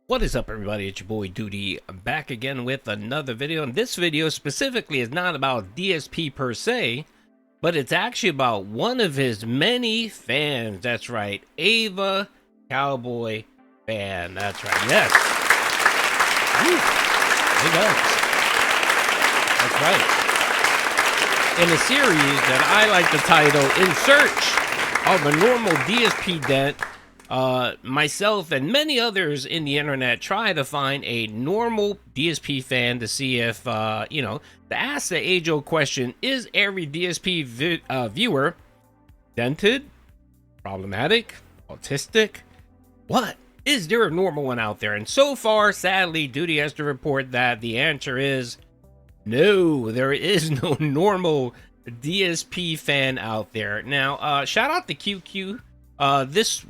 What is up, everybody? It's your boy Doody. I'm back again with another video, and this video specifically is not about DSP per se, but it's actually about one of his many fans. That's right, Ava Cowboy Fan. That's right, yes. Woo. Big ups. That's right. In a series that I like to title In Search of a Normal DSP Dent, myself and many others in the internet try to find a normal DSP fan to see if, to ask the age-old question, is every DSP viewer dented, problematic, autistic? What? Is there a normal one out there? And so far, sadly, Doody has to report that the answer is no, there is no normal DSP fan out there. Now, shout out to QQ. This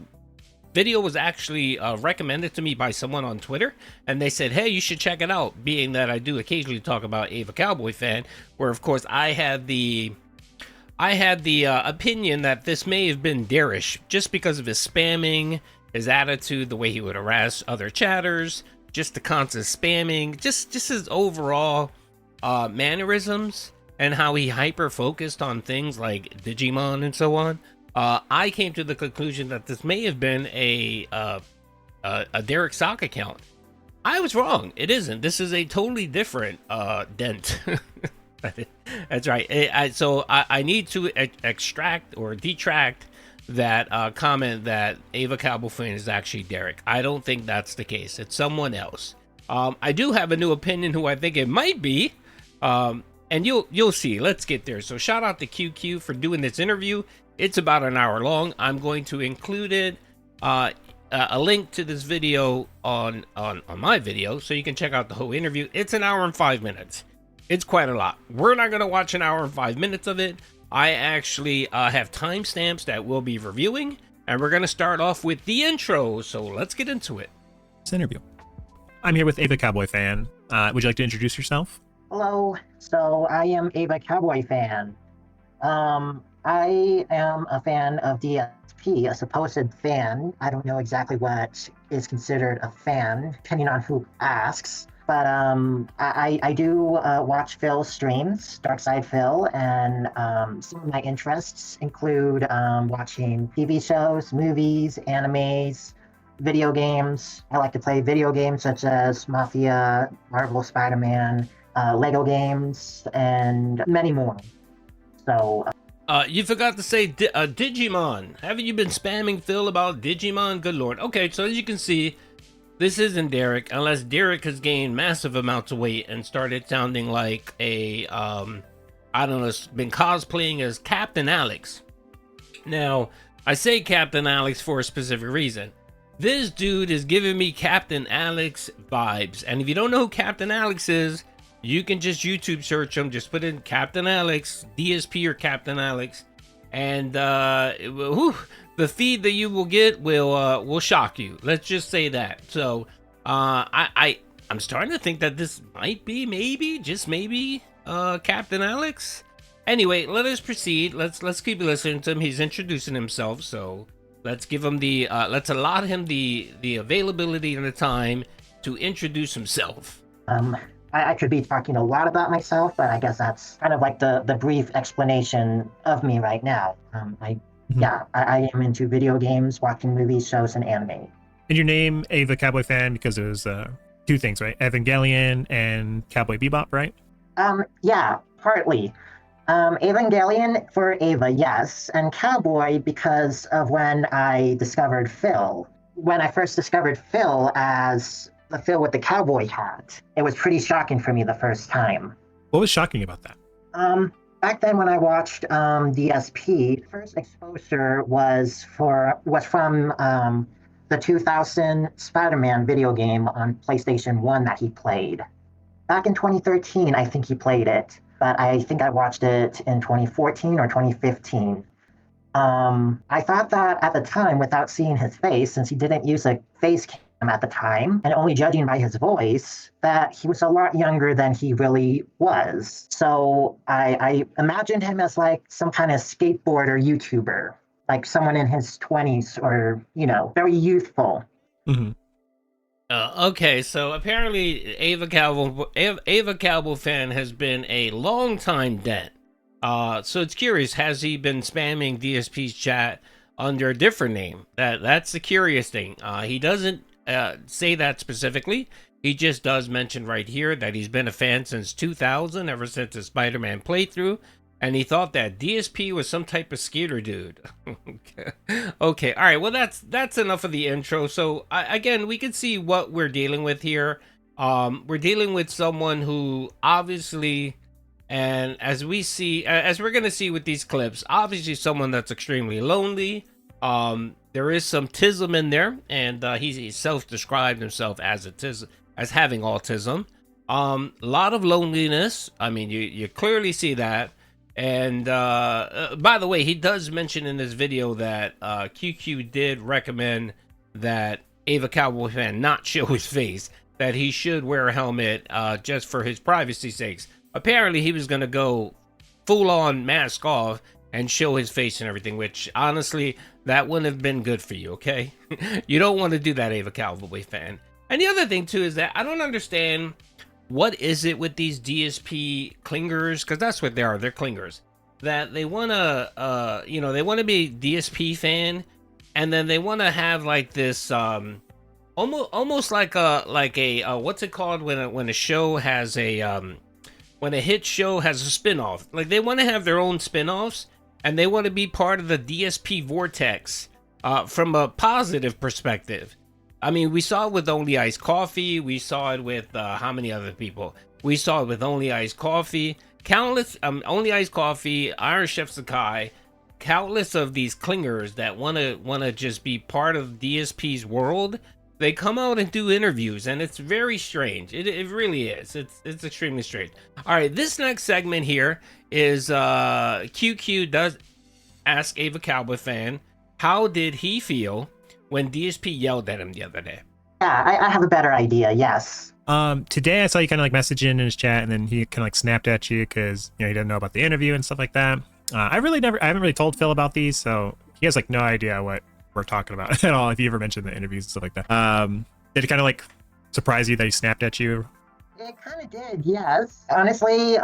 video was actually recommended to me by someone on Twitter, and they said, hey, you should check it out, being that I do occasionally talk about Ava Cowboy Fan, where of course I had the opinion that this may have been Darish just because of his spamming, his attitude, the way he would harass other chatters, just the constant spamming, just his overall mannerisms, and how he hyper focused on things like Digimon and so on. I came to the conclusion that this may have been a Derek Sock account. I was wrong. It isn't. This is a totally different dent. That's right. So I need to extract or detract that comment that Ava Cowboy Fan is actually Derek. I don't think that's the case. It's someone else. I do have a new opinion who I think it might be. And you'll see. Let's get there. So shout out to QQ for doing this interview. It's about an hour long. I'm going to include it, a link to this video on my video, so you can check out the whole interview. It's an hour and 5 minutes. It's quite a lot. We're not going to watch an hour and 5 minutes of it. I actually have timestamps that we'll be reviewing, and we're going to start off with the intro. So let's get into it. This interview. I'm here with Ava Cowboy Fan. Would you like to introduce yourself? Hello, so I am Ava Cowboy Fan. I am a fan of DSP, a supposed fan. I don't know exactly what is considered a fan, depending on who asks. But I do watch Phil's streams, Darkside Phil, and some of my interests include watching TV shows, movies, animes, video games. I like to play video games such as Mafia, Marvel, Spider-Man, Lego games, and many more. So, you forgot to say Digimon. Haven't you been spamming Phil about Digimon? Good lord. Okay, so as you can see, this isn't Derek, unless Derek has gained massive amounts of weight and started sounding like a, I don't know, been cosplaying as Captain Alex. Now, I say Captain Alex for a specific reason. This dude is giving me Captain Alex vibes, and if you don't know who Captain Alex is, you can just YouTube search him. Just put in Captain Alex, DSP or Captain Alex, and the feed that you will get will shock you. Let's just say that. So I'm starting to think that this might be maybe Captain Alex. Anyway, let us proceed. Let's keep listening to him. He's introducing himself, so let's give him the let's allot him the availability and the time to introduce himself. I could be talking a lot about myself, but I guess that's kind of like the brief explanation of me right now. I am into video games, watching movies, shows, and anime. And your name, Ava Cowboy Fan, because there's two things, right? Evangelion and Cowboy Bebop, right? Yeah, partly. Evangelion for Ava, yes, and Cowboy because of when I discovered Phil. When I first discovered Phil as the Phil with the cowboy hat, it was pretty shocking for me the first time. What was shocking about that? Back then when I watched DSP, first exposure was from the 2000 Spider-Man video game on PlayStation 1 that he played. Back in 2013, I think he played it, but I think I watched it in 2014 or 2015. I thought that at the time, without seeing his face, since he didn't use a face cam at the time, and only judging by his voice, that he was a lot younger than he really was. So I imagined him as like some kind of skateboarder YouTuber, like someone in his 20s or, very youthful. Mm-hmm. Okay, so apparently Ava Cowboy Fan has been a long time dent. So it's curious, has he been spamming DSP's chat under a different name? That's the curious thing. He doesn't say that specifically. He just does mention right here that he's been a fan since 2000, ever since his Spider-Man playthrough, and he thought that DSP was some type of skater dude. Okay. Okay, all right. Well, that's enough of the intro. So again, we can see what we're dealing with here. We're dealing with someone who obviously, and as we see, as we're gonna see with these clips, obviously someone that's extremely lonely. There is some tism in there, and he self-described himself as as having autism. A lot of loneliness. I mean, you clearly see that. And by the way, he does mention in this video that QQ did recommend that Ava Cowboy Fan not show his face, that he should wear a helmet just for his privacy sakes. Apparently, he was going to go full on mask off and show his face and everything, which honestly, that wouldn't have been good for you, okay? You don't want to do that, Ava Cowboy Fan. And the other thing, too, is that I don't understand what is it with these DSP clingers, because that's what they are. They're clingers that they want to you know, they want to be DSP fan, and then they want to have like this almost like a what's it called when a show has a when a hit show has a spin-off. Like they want to have their own spin-offs, and they want to be part of the DSP vortex from a positive perspective. I mean, we saw it with Only Iced Coffee. We saw it with how many other people? We saw it with Only Iced Coffee. Countless, Only Iced Coffee, Iron Chef Sakai, countless of these clingers that wanna just be part of DSP's world. They come out and do interviews, and it's very strange. It really is. It's extremely strange. All right, this next segment here is QQ does ask Ava Cowboy Fan, how did he feel when DSP yelled at him the other day? Yeah, I have a better idea. Yes. Today I saw you kind of like message in his chat, and then he kind of like snapped at you because he didn't know about the interview and stuff like that. I haven't really told Phil about these, so he has like no idea what we're talking about at all. If you ever mentioned the interviews and stuff like that, did it kind of like surprise you that he snapped at you? It kind of did, yes. Honestly,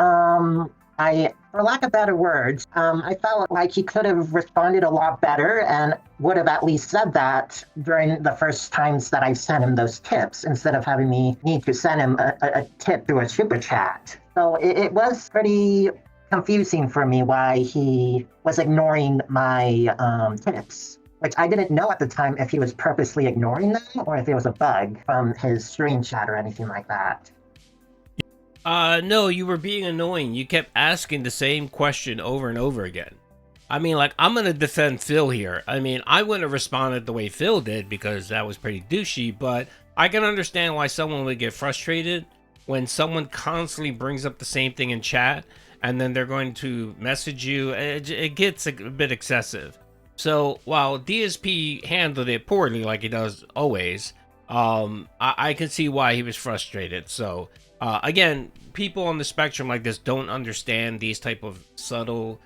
for lack of better words, I felt like he could have responded a lot better and would have at least said that during the first times that I sent him those tips, instead of having me need to send him a tip through a super chat. So it was pretty confusing for me why he was ignoring my tips, which I didn't know at the time if he was purposely ignoring them or if it was a bug from his screen chat or anything like that. No, you were being annoying. You kept asking the same question over and over again. I mean, like, I'm gonna defend Phil here. I mean, I wouldn't have responded the way Phil did because that was pretty douchey, but I can understand why someone would get frustrated when someone constantly brings up the same thing in chat and then they're going to message you. It gets a bit excessive. So while DSP handled it poorly, like he does always, I can see why he was frustrated. So again, people on the spectrum like this don't understand these type of subtle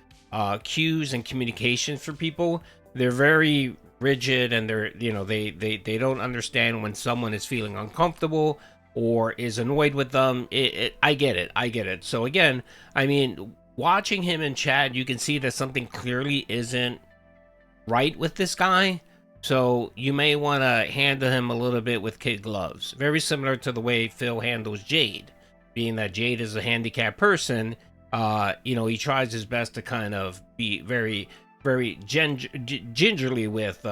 cues and communication for people. They're very rigid, and they don't understand when someone is feeling uncomfortable or is annoyed with them. I get it. So again, I mean, watching him in chat, you can see that something clearly isn't right with this guy. So you may want to handle him a little bit with kid gloves. Very similar to the way Phil handles Jade. Being that Jade is a handicapped person, he tries his best to kind of be very, very gingerly with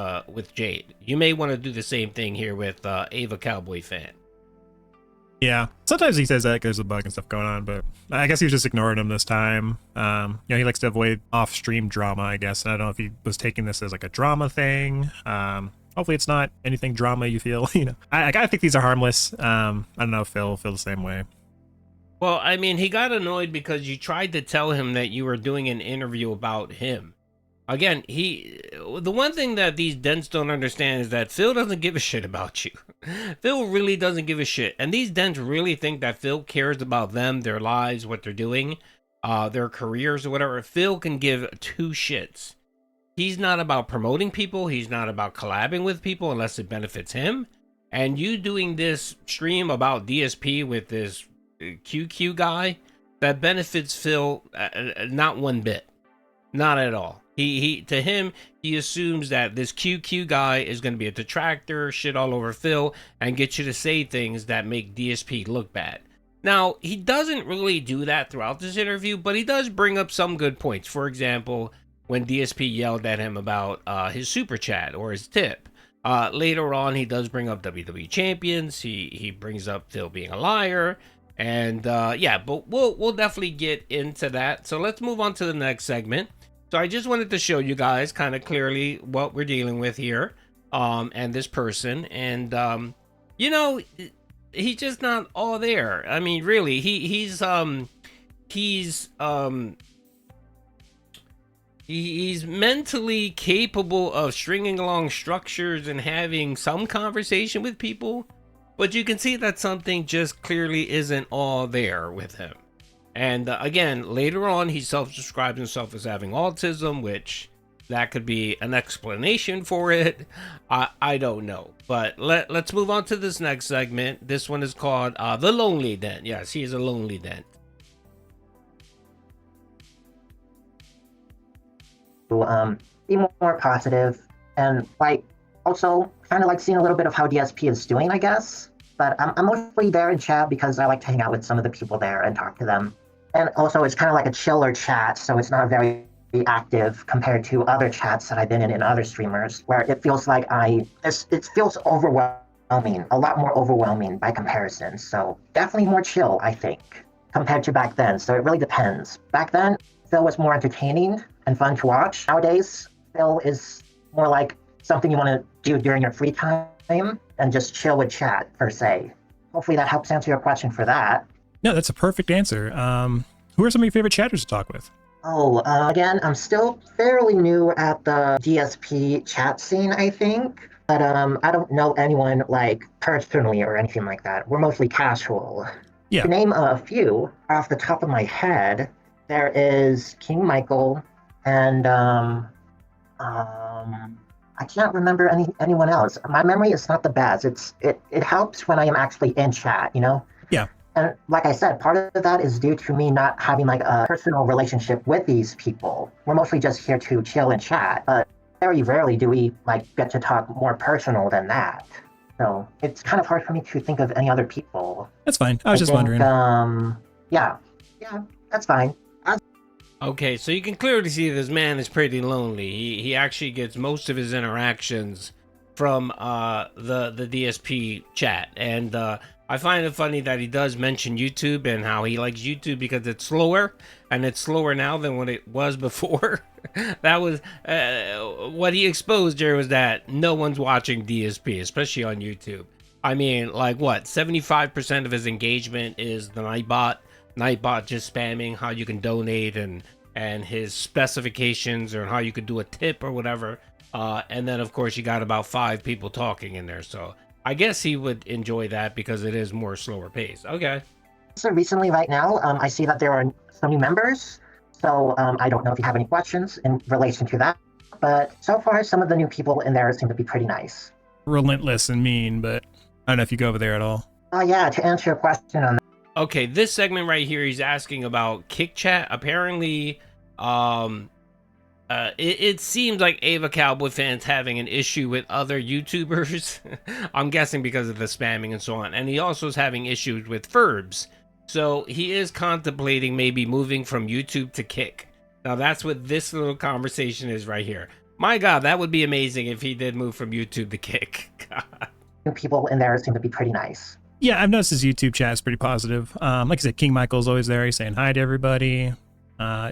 Jade. You may want to do the same thing here with Ava Cowboy Fan. Yeah, sometimes he says that there's a bug and stuff going on, but I guess he was just ignoring him this time. He likes to avoid off-stream drama, I guess. I don't know if he was taking this as like a drama thing. Hopefully it's not anything drama you feel, I gotta think these are harmless. I don't know if Phil feels the same way. Well, I mean, he got annoyed because you tried to tell him that you were doing an interview about him. Again, the one thing that these dents don't understand is that Phil doesn't give a shit about you. Phil really doesn't give a shit. And these dents really think that Phil cares about them, their lives, what they're doing, their careers or whatever. Phil can give two shits. He's not about promoting people. He's not about collabing with people unless it benefits him. and you doing this stream about DSP with this QQ guy, that benefits Phil not one bit, not at all. He to him, he assumes that this QQ guy is going to be a detractor, shit all over Phil, and get you to say things that make DSP look bad. Now, he doesn't really do that throughout this interview, but he does bring up some good points. For example, when DSP yelled at him about his super chat or his tip. Later on, he does bring up WWE Champions. He brings up Phil being a liar. And yeah, but we'll definitely get into that. So let's move on to the next segment. So I just wanted to show you guys kind of clearly what we're dealing with here, and this person, and you know, he's just not all there. I mean, really, he's mentally capable of stringing along structures and having some conversation with people, but you can see that something just clearly isn't all there with him. And again, later on, he self-describes himself as having autism, which that could be an explanation for it. I don't know. But let's move on to this next segment. This one is called The Lonely Dent. Yes, he is a lonely dent. Be more positive, and like also kind of like seeing a little bit of how DSP is doing, I guess. But I'm mostly there in chat because I like to hang out with some of the people there and talk to them. And also, it's kind of like a chiller chat, so it's not very active compared to other chats that I've been in other streamers, where it feels like it feels overwhelming, a lot more overwhelming by comparison. So definitely more chill, I think, compared to back then. So it really depends. Back then, Phil was more entertaining and fun to watch. Nowadays, Phil is more like something you want to do during your free time and just chill with chat, per se. Hopefully that helps answer your question for that. No, that's a perfect answer. Who are some of your favorite chatters to talk with? Again, I'm still fairly new at the DSP chat scene, I think. But I don't know anyone like personally or anything like that. We're mostly casual. Yeah. To name a few off the top of my head, there is King Michael and I can't remember anyone else. My memory is not the best. It helps when I am actually in chat, you know? Yeah. And like I said, part of that is due to me not having like a personal relationship with these people. We're mostly just here to chill and chat, but very rarely do we like get to talk more personal than that. So it's kind of hard for me to think of any other people. That's fine. I was just wondering. Yeah, that's fine. Okay, so you can clearly see this man is pretty lonely. He actually gets most of his interactions from the DSP chat, and I find it funny that he does mention YouTube and how he likes YouTube because it's slower, and it's slower now than what it was before. That was what he exposed here, was that no one's watching DSP, especially on YouTube. I mean, like what, 75% of his engagement is the Nightbot just spamming how you can donate and his specifications or how you could do a tip or whatever. And then of course you got about 5 people talking in there. So I guess he would enjoy that because it is more slower pace. Okay. So recently, right now, I see that there are some new members. So I don't know if you have any questions in relation to that. But so far, some of the new people in there seem to be pretty nice. Relentless and mean, but I don't know if you go over there at all. Yeah, to answer your question on that. Okay, this segment right here, he's asking about Kick Chat. Apparently, it seems like Ava Cowboy Fan's having an issue with other YouTubers. I'm guessing because of the spamming and so on. And he also is having issues with Furbs. So he is contemplating maybe moving from YouTube to Kick. Now that's what this little conversation is right here. My God, that would be amazing if he did move from YouTube to Kick. God. New people in there seem to be pretty nice. Yeah, I've noticed his YouTube chat is pretty positive. Like I said, King Michael's always there. He's saying hi to everybody.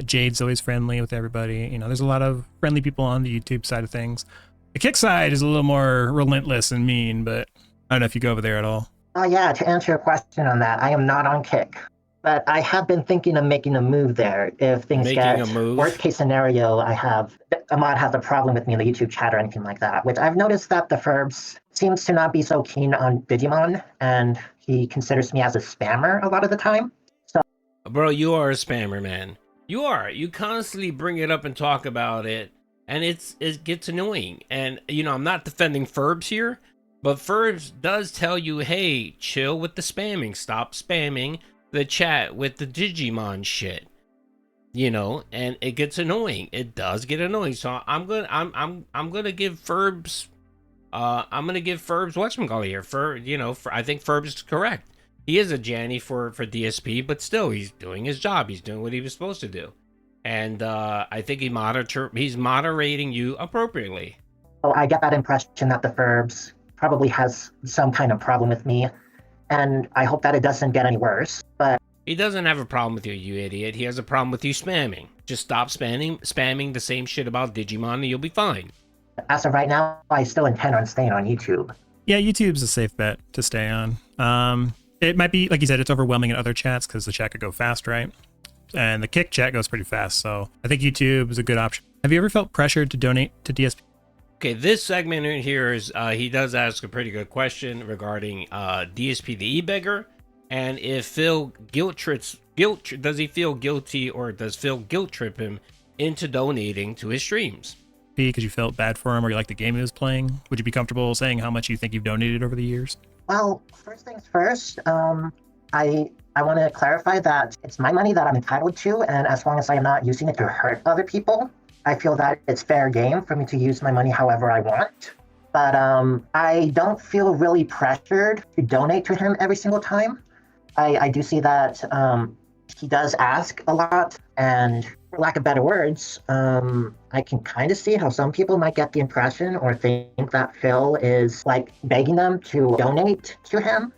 Jade's always friendly with everybody. You know, there's a lot of friendly people on the YouTube side of things. The Kick side is a little more relentless and mean, but I don't know if you go over there at all. Yeah, to answer your question on that, I am not on Kick. But I have been thinking of making a move there. If things get worst case scenario, Ahmad has a problem with me in the YouTube chat or anything like that, which I've noticed that the Furbs seems to not be so keen on Digimon, and he considers me as a spammer a lot of the time. So, bro, you are a spammer, man. You are. You constantly bring it up and talk about it, and it gets annoying. And, you know, I'm not defending Furbs here, But Ferbs does tell you, hey, chill with the spamming. Stop spamming the chat with the Digimon shit. You know, and it gets annoying. It does get annoying. So I'm gonna give Ferbs whatchamacallit here. I think Ferbs is correct. He is a Janny for DSP, but still he's doing his job. He's doing what he was supposed to do. And I think he's moderating you appropriately. Oh, I get that impression that the Ferbs probably has some kind of problem with me, and I hope that it doesn't get any worse. But He doesn't have a problem with you, you idiot. He has a problem with you spamming. Just stop spamming the same shit about Digimon and you'll be fine. as of right now, I still intend on staying on YouTube. Yeah, YouTube's a safe bet to stay on. It might be, like you said, it's overwhelming in other chats because the chat could go fast, right? And the Kick chat goes pretty fast, so I think YouTube is a good option. Have you ever felt pressured to donate to DSP? Okay, this segment in here is he does ask a pretty good question regarding DSP the e-beggar, and if Phil does he feel guilty, or does Phil guilt trip him into donating to his streams? Because you felt bad for him or you like the game he was playing? Would you be comfortable saying how much you think you've donated over the years? Well, first things first, I want to clarify that it's my money that I'm entitled to, and as long as I am not using it to hurt other people, I feel that it's fair game for me to use my money however I want. But I don't feel really pressured to donate to him every single time. I do see that he does ask a lot, and for lack of better words, I can kind of see how some people might get the impression or think that Phil is like begging them to donate to him.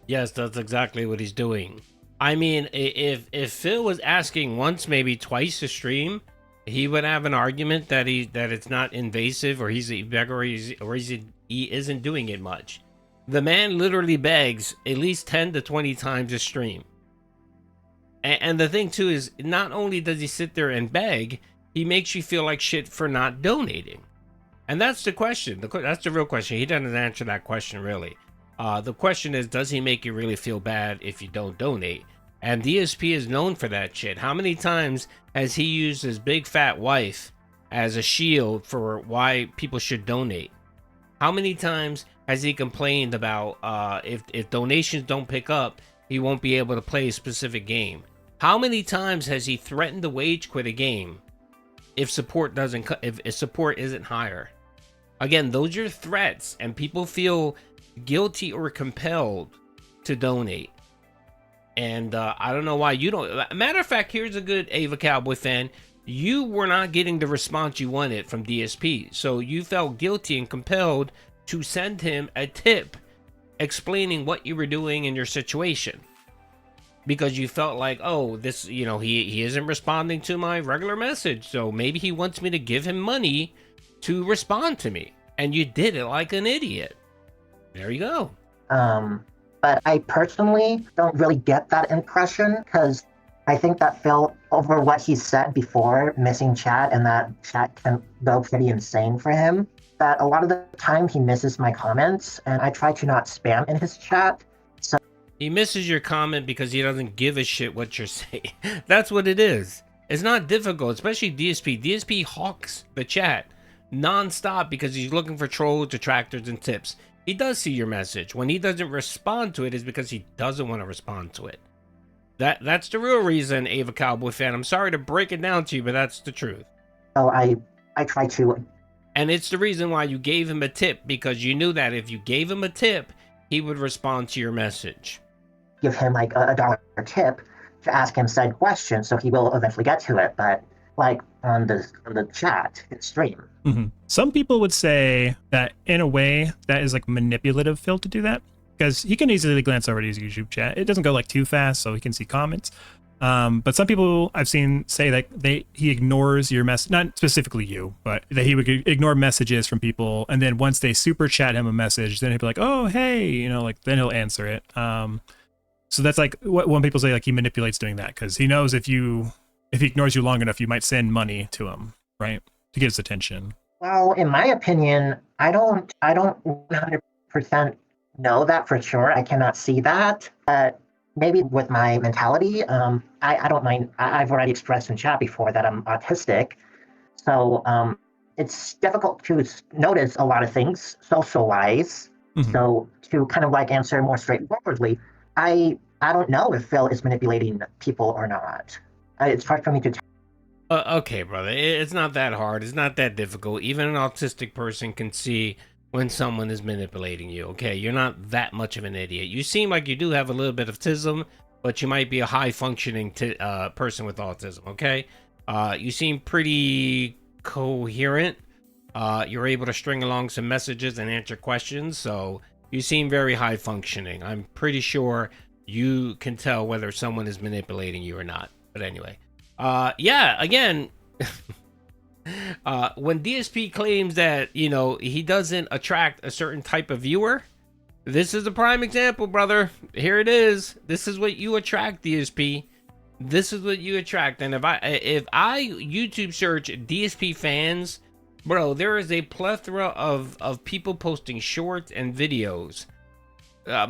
Yes, that's exactly what he's doing. I mean, if Phil was asking once, maybe twice a stream, he would have an argument that it's not invasive, or he's a beggar, or he isn't doing it much. The man literally begs at least 10 to 20 times a stream. And the thing too is, not only does he sit there and beg, he makes you feel like shit for not donating. And that's the question. That's the real question. He doesn't answer that question really. The question is, does he make you really feel bad if you don't donate? And DSP is known for that shit. How many times has he used his big fat wife as a shield for why people should donate? How many times has he complained about if donations don't pick up, he won't be able to play a specific game? How many times has he threatened to wage quit a game if support if support isn't higher? Again, those are threats, and people feel guilty or compelled to donate. And I don't know why you don't. Matter of fact, here's a good Ava Cowboy fan. You were not getting the response you wanted from DSP, so you felt guilty and compelled to send him a tip explaining what you were doing in your situation, because you felt like, oh, this, he isn't responding to my regular message, so maybe he wants me to give him money to respond to me. And you did it like an idiot. There you go. But I personally don't really get that impression, because I think that Phil, over what he said before, missing chat, and that chat can go pretty insane for him, that a lot of the time he misses my comments, and I try to not spam in his chat. So he misses your comment because he doesn't give a shit what you're saying. That's what it is. It's not difficult, especially DSP. DSP hawks the chat non-stop because he's looking for trolls, detractors, and tips. He does see your message. When he doesn't respond to it is because he doesn't want to respond to it. That's the real reason, Ava Cowboy Fan. I'm sorry to break it down to you, but that's the truth. I try to. And it's the reason why you gave him a tip, because you knew that if you gave him a tip, he would respond to your message. Give him like a $1 tip to ask him said question, so he will eventually get to it. But like on the chat stream. Mm-hmm. Some people would say that in a way that is like manipulative Phil to do that, because he can easily glance over to his YouTube chat. It doesn't go like too fast, so he can see comments. But some people I've seen say that he ignores your message, not specifically you, but that he would ignore messages from people, and then once they super chat him a message, then he'd be like, oh hey, like then he'll answer it. So that's like what when people say, like he manipulates doing that, because he knows if he ignores you long enough, you might send money to him, right, to get his attention. Well, in my opinion, I don't 100% know that for sure. I cannot see that. But maybe with my mentality, I don't mind. I've already expressed in chat before that I'm autistic. So it's difficult to notice a lot of things social wise. Mhm. So to kind of like answer more straightforwardly, I don't know if Phil is manipulating people or not. It's hard for me to tell. Okay, brother. It's not that hard. It's not that difficult. Even an autistic person can see when someone is manipulating you. Okay, you're not that much of an idiot. You seem like you do have a little bit of autism, but you might be a high functioning person with autism. Okay, you seem pretty coherent. You're able to string along some messages and answer questions, so you seem very high functioning. I'm pretty sure you can tell whether someone is manipulating you or not. But anyway. Yeah, again, when DSP claims that, he doesn't attract a certain type of viewer, this is a prime example, brother. Here it is. This is what you attract, DSP. This is what you attract. And if I YouTube search DSP fans, bro, there is a plethora of people posting shorts and videos.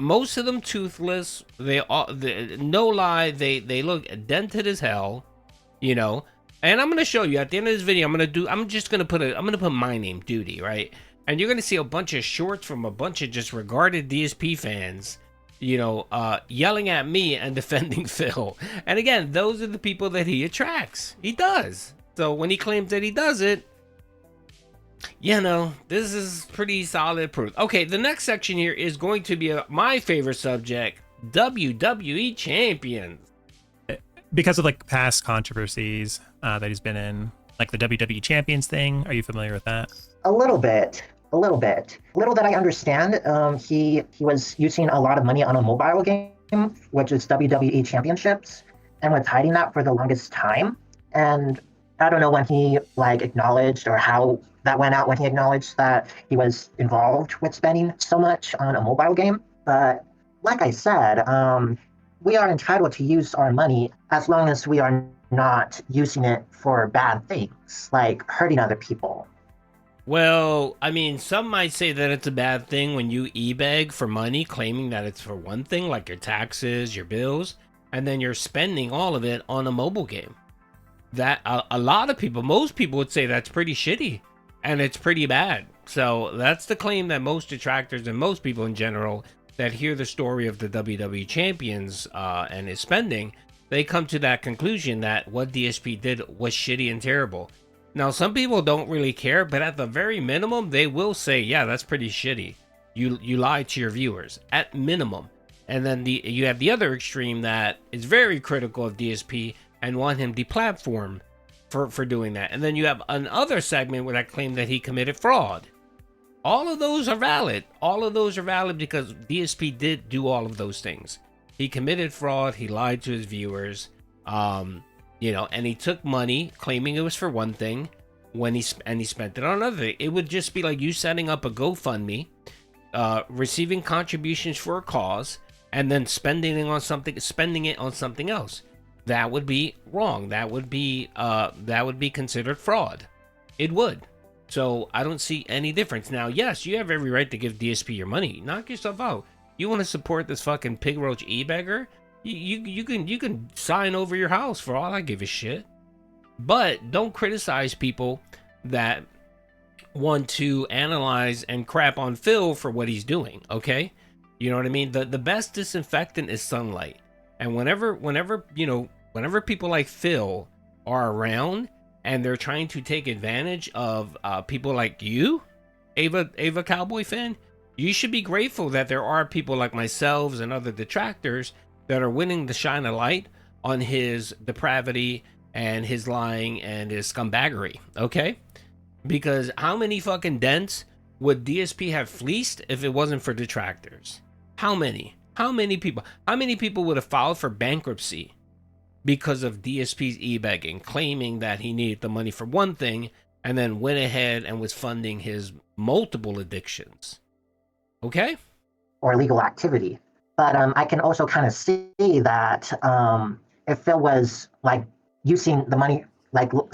Most of them toothless. No lie, they look dented as hell. And I'm gonna show you at the end of this video. I'm gonna put my name, Doody, right? And you're gonna see a bunch of shorts from a bunch of just regarded DSP fans, yelling at me and defending Phil. And again, those are the people that he attracts. He does. So when he claims that he does it, this is pretty solid proof. Okay, the next section here is going to be my favorite subject: WWE Champions. Because of like past controversies that he's been in, like the WWE Champions thing. Are you familiar with that? A little bit. Little that I understand. He was using a lot of money on a mobile game, which is WWE Championships, and was hiding that for the longest time. And I don't know when he acknowledged or how that went out when he acknowledged that he was involved with spending so much on a mobile game. But like I said, we are entitled to use our money as long as we are not using it for bad things, like hurting other people. Well, I mean, some might say that it's a bad thing when you e-beg for money, claiming that it's for one thing, like your taxes, your bills, and then you're spending all of it on a mobile game. That a lot of people, most people would say that's pretty shitty, and it's pretty bad. So that's the claim that most detractors and most people in general that hear the story of the WWE Champions and his spending, they come to that conclusion that what DSP did was shitty and terrible. Now, some people don't really care, but at the very minimum, they will say, yeah, that's pretty shitty. You lied to your viewers, at minimum. And then you have the other extreme that is very critical of DSP and want him deplatformed for doing that. And then you have another segment where that claim that he committed fraud. All of those are valid. All of those are valid because DSP did do all of those things. He committed fraud. He lied to his viewers. And he took money, claiming it was for one thing, when he spent it on another thing. It would just be like you setting up a GoFundMe, receiving contributions for a cause, and then spending it on something else. That would be wrong. That would be considered fraud. It would. So I don't see any difference. Now, yes, you have every right to give DSP your money. Knock yourself out. You want to support this fucking pig roach e-beggar? You can sign over your house for all I give a shit. But don't criticize people that want to analyze and crap on Phil for what he's doing, okay? You know what I mean? The best disinfectant is sunlight. And whenever people like Phil are around and they're trying to take advantage of people like you, Ava Cowboy Fan, you should be grateful that there are people like myself and other detractors that are willing to shine a light on his depravity and his lying and his scumbaggery, okay? Because how many fucking dents would DSP have fleeced if it wasn't for detractors? How many? How many people? How many people would have filed for bankruptcy because of DSP's e-begging, claiming that he needed the money for one thing and then went ahead and was funding his multiple addictions? Okay? Or illegal activity. But I can also kind of see that if Phil was using the money,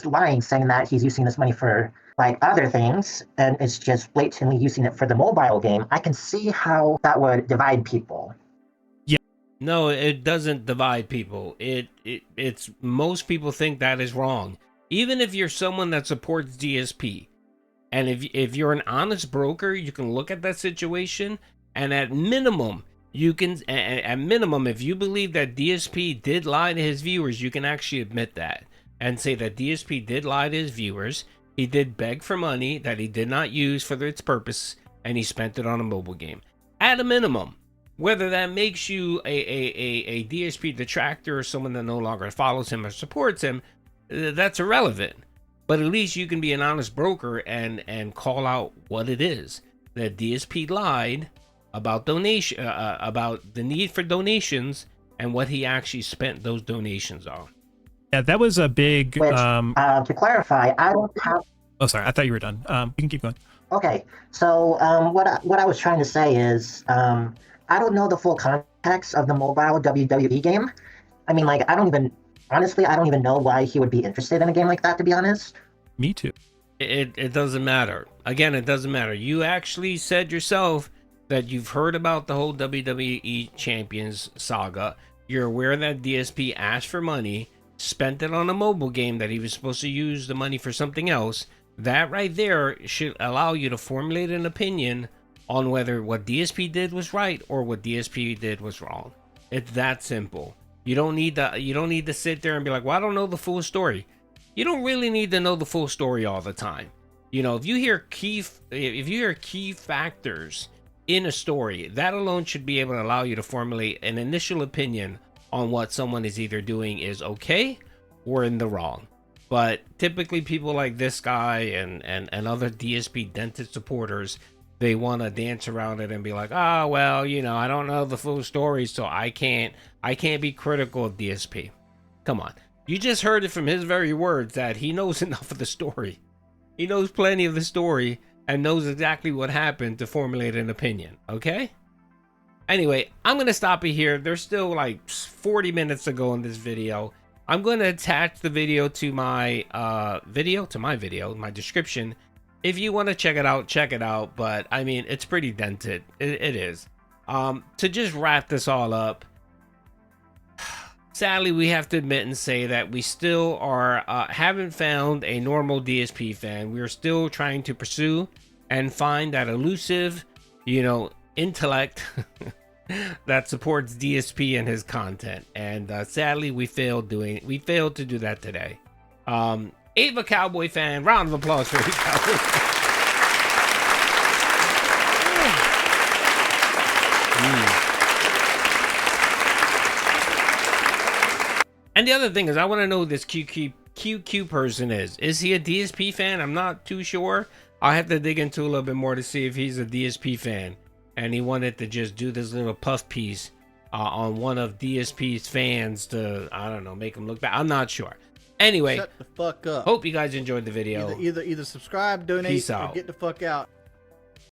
lying, saying that he's using this money for other things, and it's just blatantly using it for the mobile game, I can see how that would divide people. Yeah. No, it doesn't divide people. It's most people think that is wrong. Even if you're someone that supports DSP, And if you're an honest broker, you can look at that situation, and at minimum, you can, at minimum, if you believe that DSP did lie to his viewers, you can actually admit that and say that DSP did lie to his viewers. He did beg for money that he did not use for its purpose, and he spent it on a mobile game. At a minimum, whether that makes you a DSP detractor or someone that no longer follows him or supports him, that's irrelevant. But at least you can be an honest broker and call out what it is that DSP lied about about the need for donations and what he actually spent those donations on. Yeah, that was a big. Which, to clarify, I don't have. Oh, sorry, I thought you were done. You can keep going. Okay, so what I was trying to say is, I don't know the full context of the mobile WWE game. I mean, like, honestly, I don't even know why he would be interested in a game like that, to be honest. Me too. It doesn't matter. Again, it doesn't matter. You actually said yourself that you've heard about the whole WWE Champions saga. You're aware that DSP asked for money, spent it on a mobile game that he was supposed to use the money for something else. That right there should allow you to formulate an opinion on whether what DSP did was right or what DSP did was wrong. It's that simple. You don't need to sit there and be like, well, I don't know the full story. You don't really need to know the full story all the time. You know, if you hear key factors in a story, that alone should be able to allow you to formulate an initial opinion on what someone is either doing is okay or in the wrong. But typically people like this guy and other DSP dented supporters, they want to dance around it and be like, oh, well, you know, I don't know the full story, so I can't be critical of DSP. Come on. You just heard it from his very words that he knows enough of the story. He knows plenty of the story and knows exactly what happened to formulate an opinion, okay? Anyway, I'm going to stop it here. There's still like 40 minutes to go in this video. I'm going to attach the video to my my description. If you want to check it out. But I mean, it's pretty dented. It is. To just wrap this all up, sadly, we have to admit and say that we still haven't found a normal DSP fan. We're still trying to pursue and find that elusive, intellect that supports DSP and his content. And sadly, we failed to do that today. Ava Cowboy Fan, round of applause for Ava Cowboy Fan. And the other thing is, I want to know who this QQ person is. Is he a DSP fan? I'm not too sure. I'll have to dig into a little bit more to see if he's a DSP fan. And he wanted to just do this little puff piece on one of DSP's fans to, I don't know, make him look bad. I'm not sure. Anyway, shut the fuck up. Hope you guys enjoyed the video. Either subscribe, donate, Peace or out. get the fuck out.